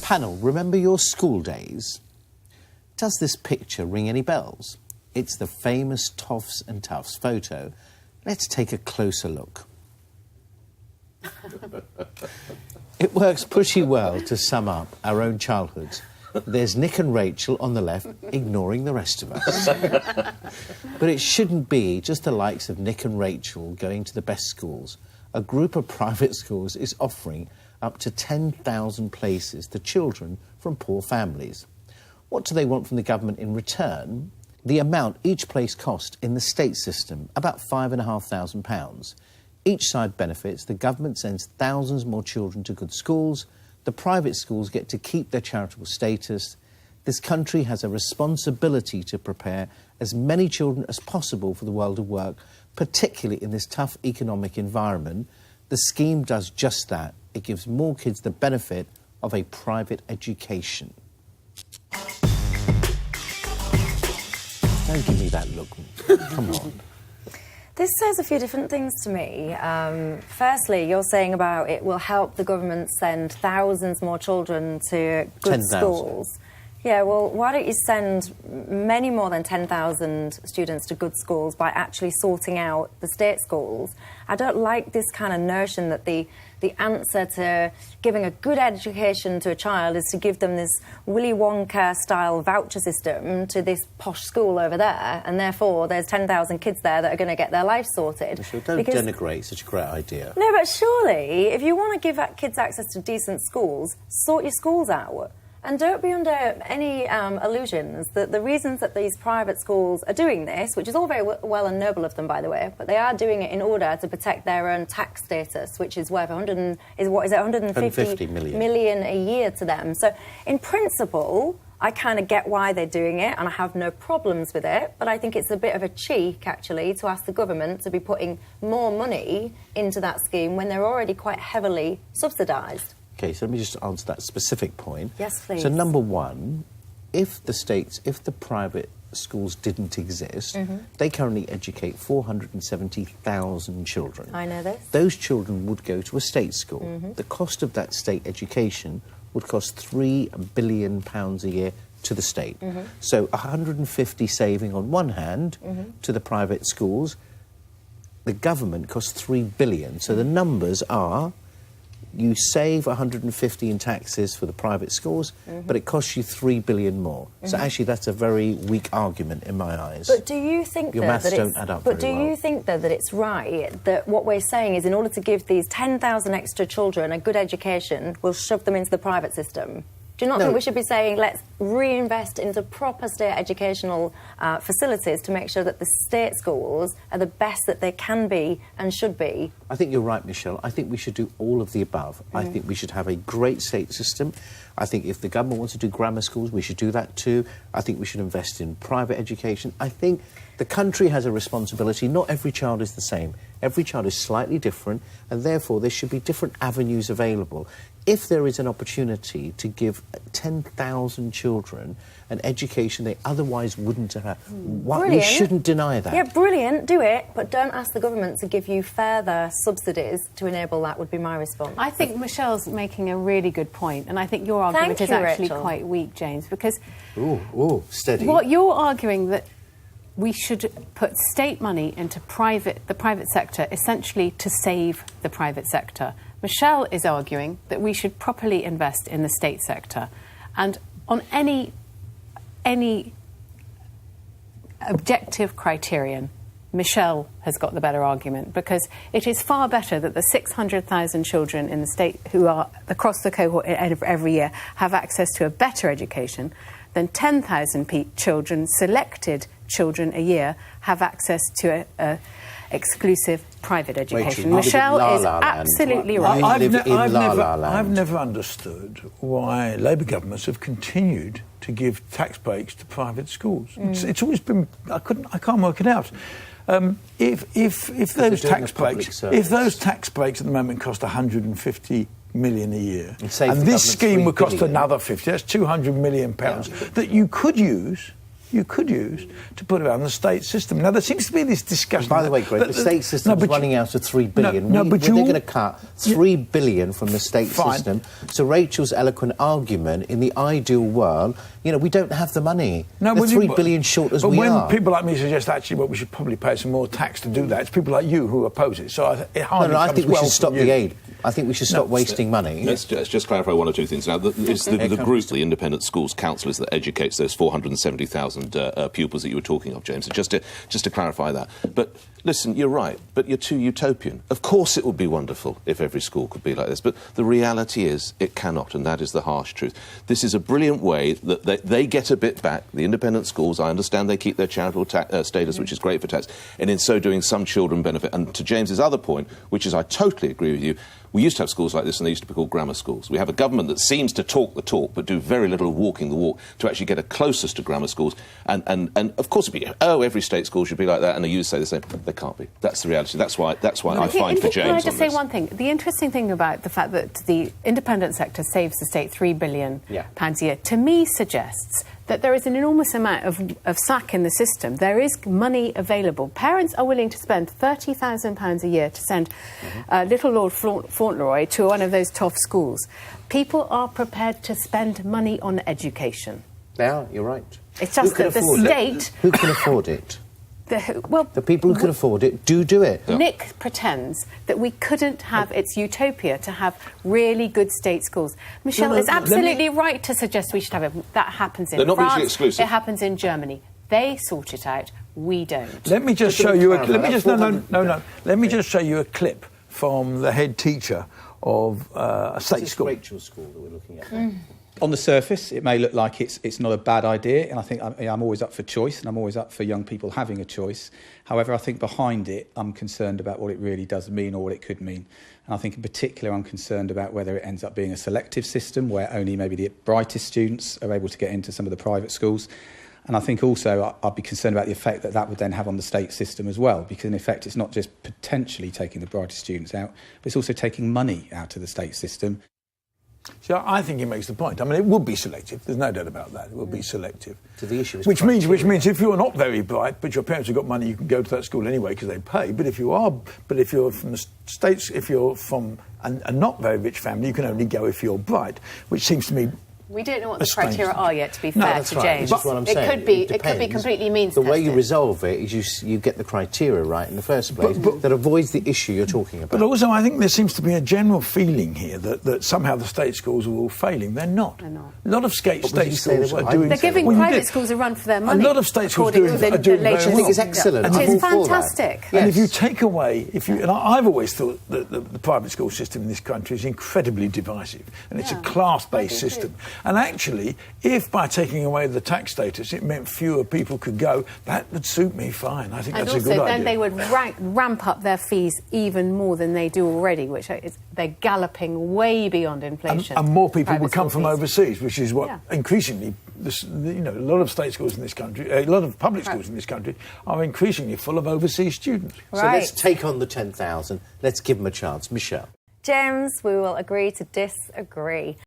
Panel, remember your school days? Does this picture ring any bells? It's the famous Toffs and Tuffs photo. Let's take a closer look. It works pretty well to sum up our own childhoods. There's Nick and Rachel on the left, ignoring the rest of us. But it shouldn't be just the likes of Nick and Rachel going to the best schools. A group of private schools is offering up to 10,000 places to children from poor families. What do they want from the government in return? The amount each place cost in the state system, about £5,500. Each side benefits. The government sends thousands more children to good schools. The private schools get to keep their charitable status. This country has a responsibility to prepare as many children as possible for the world of work, particularly in this tough economic environment. The scheme does just that. It gives more kids the benefit of a private education. Don't give me that look. Come on. This says a few different things to me. Firstly, you're saying about it will help the government send thousands more children to good 10,000. schools. Yeah, well, why don't you send many more than 10,000 students to good schools by actually sorting out the state schools? I don't like this kind of notion that the answer to giving a good education to a child is to give them this Willy Wonka-style voucher system to this posh school over there, and therefore there's 10,000 kids there that are going to get their life sorted. Michelle, don't denigrate such a great idea. No, but surely, if you want to give kids access to decent schools, sort your schools out. And don't be under any illusions that the reasons that these private schools are doing this, which is all very well and noble of them, by the way, but they are doing it in order to protect their own tax status, which is worth 150 million a year to them. So, in principle, I kind of get why they're doing it, and I have no problems with it, but I think it's a bit of a cheek, actually, to ask the government to be putting more money into that scheme when they're already quite heavily subsidised. OK, so let me just answer that specific point. Yes, please. So, number one, if the private schools didn't exist, they currently educate 470,000 children. I know this. Those children would go to a state school. The cost of that state education would cost £3 billion a year to the state. So 150 saving on one hand to the private schools. The government costs £3 billion. So the numbers are, you save 150 in taxes for the private schools, but it costs you £3 billion more. So actually, that's a very weak argument in my eyes. But do you think your maths don't add up But very do well. you think though that it's right that what we're saying is, in order to give these 10,000 extra children a good education, we'll shove them into the private system? Do you not think we should be saying, let's reinvest into proper state educational facilities to make sure that the state schools are the best that they can be and should be? I think you're right, Michelle. I think we should do all of the above. I think we should have a great state system. I think if the government wants to do grammar schools, we should do that too. I think we should invest in private education. I think the country has a responsibility. Not every child is the same. Every child is slightly different, and therefore there should be different avenues available. If there is an opportunity to give 10,000 children an education they otherwise wouldn't have, we shouldn't deny that. Yeah, brilliant, do it, but don't ask the government to give you further subsidies to enable that, would be my response. I think Michelle's making a really good point, and I think your argument is actually quite weak, James, because... Ooh, steady. What you're arguing that we should put state money into the private sector, essentially to save the private sector. Michelle is arguing that we should properly invest in the state sector. And on any objective criterion, Michelle has got the better argument, because it is far better that the 600,000 children in the state who are across the cohort every year have access to a better education than 10,000 children, selected children a year, have access to a exclusive private education. Rachel, Michelle is absolutely right. I've never understood why Labour governments have continued to give tax breaks to private schools. It's always been... I can't work it out. If those tax breaks at the moment cost 150 million a year, and this scheme would cost another 50, that's 200 million pounds that you could use you could use to put around the state system. Now, there seems to be this discussion... By the way, Greg, the state system is running out of $3 billion. They're going to cut $3 billion from the state system. So Rachel's eloquent argument, in the ideal world, you know, we don't have the money. No, We're $3 billion short as we are. But when people like me suggest, actually, well, we should probably pay some more tax to do that, it's people like you who oppose it. So I think we should stop the aid. I think we should stop wasting money. Let's just clarify one or two things. Now, it's the group, the Independent Schools Councillors, that educates those 470,000 pupils that you were talking of, James. So just to clarify that. But listen, you're right, but you're too utopian. Of course it would be wonderful if every school could be like this, but the reality is it cannot, and that is the harsh truth. This is a brilliant way that they get a bit back. The independent schools, I understand they keep their charitable status, which is great for tax, and in so doing, some children benefit. And to James's other point, which is I totally agree with you, we used to have schools like this, and they used to be called grammar schools. We have a government that seems to talk the talk, but do very little of walking the walk to actually get it closest to grammar schools. And of course, it'd be, every state school should be like that, and you say the same. They can't be. That's the reality. That's why I find for James. Can I just say one thing? The interesting thing about the fact that the independent sector saves the state £3 billion a year, to me suggests that there is an enormous amount of slack in the system. There is money available. Parents are willing to spend £30,000 a year to send little Lord Fauntleroy to one of those tough schools. People are prepared to spend money on education. Now, you're right. It's just that the state... Who can afford it? The people who can afford it do it. Yeah. Nick pretends that we couldn't have, it's utopia to have really good state schools. Michelle is absolutely right to suggest we should have it. That happens in France. Mutually exclusive. It happens in Germany. They sort it out. We don't. Let me just show you a clip. Let me just show you a clip from the head teacher of a state school. Rachel's school that we're looking at. On the surface, it may look like it's not a bad idea, and I think I'm always up for choice, and I'm always up for young people having a choice. However, I think behind it, I'm concerned about what it really does mean or what it could mean. And I think in particular, I'm concerned about whether it ends up being a selective system where only maybe the brightest students are able to get into some of the private schools. And I think also I'd be concerned about the effect that would then have on the state system as well, because in effect it's not just potentially taking the brightest students out, but it's also taking money out of the state system. So I think he makes the point. I mean, it would be selective. There's no doubt about that. It would be selective. So the issue is which means if you're not very bright, but your parents have got money, you can go to that school anyway because they pay. But if you're from the states, if you're from a not very rich family, you can only go if you're bright, which seems to me. We don't know what the criteria are yet, to be fair to James. That's what I'm saying. It could be completely means the way you resolve it is you get the criteria right in the first place that avoids the issue you're talking about. But also, I think there seems to be a general feeling here that somehow the state schools are all failing. They're not. They're not. A lot of state schools are doing... They're giving private schools a run for their money. A lot of state schools are doing very well. I think it's excellent. It's fantastic. And if you take away... And I've always thought that the private school system in this country is incredibly divisive, and it's a class-based system. And actually, if by taking away the tax status it meant fewer people could go, that would suit me fine. I think that's a good idea. And also then they would ramp up their fees even more than they do already, which is they're galloping way beyond inflation. And more people would come from overseas, which is what increasingly, a lot of state schools in this country, a lot of public schools in this country are increasingly full of overseas students. So let's take on the 10,000. Let's give them a chance. Michelle. James, we will agree to disagree.